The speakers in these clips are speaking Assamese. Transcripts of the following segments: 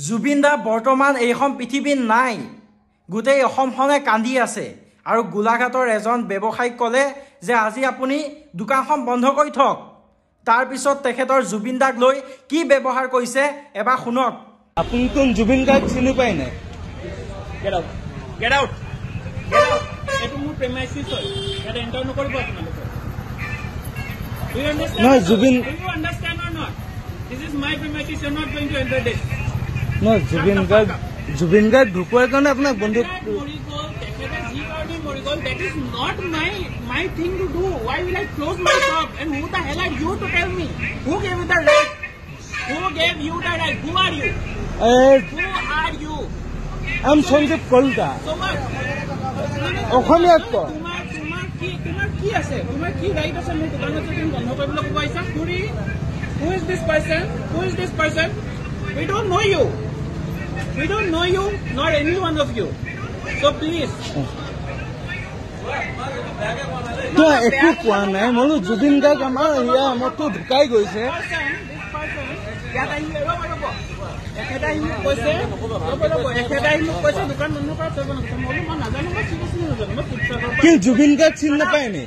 জুবিন দা বৰ্তমান এইখন পৃথিৱীত নাই গোটেই অসমখনে কান্দি আছে আৰু গোলাঘাটৰ এজন ব্যৱসায়িক ক'লে যে আজি আপুনি দোকানখন বন্ধ কৰি থওক তাৰ পিছত তেখেতৰ জুবিন দাক লৈ কি ব্যৱহাৰ কৰিছে এবাৰ শুনক আপুনি কোন জুবিন দাক চিনি পায় নাই Get out. Get out. Get out. Etu মোৰ premises হয় ইয়াত এন্টাৰ নকৰিব আপোনালোকে Do you understand? No, Zubin. Do you understand or not? This is my premises. You're not going to enter this. No, Zubin Garg ঢুকুৱাৰ কাৰণে আপোনাক বন্ধু That is not my thing to do. Why will I close my shop? And who the hell are you to tell me? Who gave you the right? Who gave you the right? Who are you? Who are you? I'm Sanjeev Kolta. So what? অসমীয়াত ক তোমাৰ কি আছে তোমাৰ কি ৰাইট আছে মোৰ দোকানত তুমি বন্ধ কৰিবলৈ কৈছা Who is this person? Who is this person? We don't know you. We don't know you, nor any one of you. So please. তো একো কোৱা নাই মই জুবিন গাৰ্গ আমাৰ ইয়া মতো ঢুকাই গৈছে কি জুবিন গাৰ্গ চিনি নাপায় নি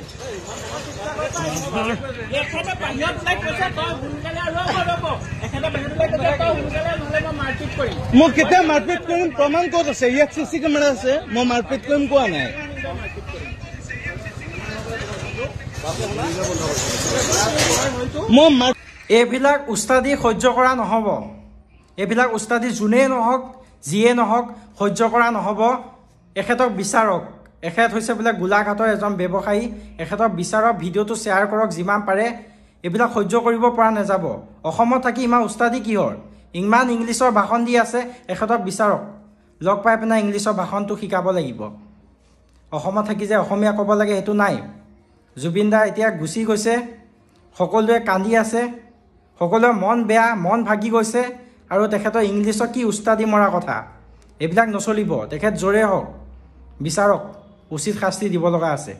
মই কেতিয়া মাৰপিট কৰিম প্ৰমাণ ক'ত আছে ইয়াত চিচি কেমেৰা আছে মই মাৰপিট কৰিম কোৱা নাই এইবিলাক উস্তাদি সহ্য কৰা নহ'ব এইবিলাক উস্তাদি যোনেই নহওক যিয়ে নহওক সহ্য কৰা নহ'ব এখেতক বিচাৰক এখেত হৈছে বোলে গোলাঘাটৰ এজন ব্যৱসায়ী এখেতক বিচাৰক ভিডিঅ'টো শ্বেয়াৰ কৰক যিমান পাৰে এইবিলাক সহ্য কৰিব পৰা নাযাব অসমত থাকি ইমান উস্তাদি কিহৰ ইমান ইংলিছৰ ভাষণ দি আছে এখেতক বিচাৰক লগ পাই পেলাই ইংলিছৰ ভাষণটো শিকাব লাগিব অসমত থাকি যে অসমীয়া ক'ব লাগে সেইটো নাই জুবিন দা এতিয়া গুচি গৈছে সকলোৱে কান্দি আছে সকলোৰে মন বেয়া মন ভাগি গৈছে আৰু তেখেতৰ ইংলিছত কি উস্তাদি মৰা কথা এইবিলাক নচলিব তেখেত জোৰে হওক বিচাৰক উচিত শাস্তি দিব লগা আছে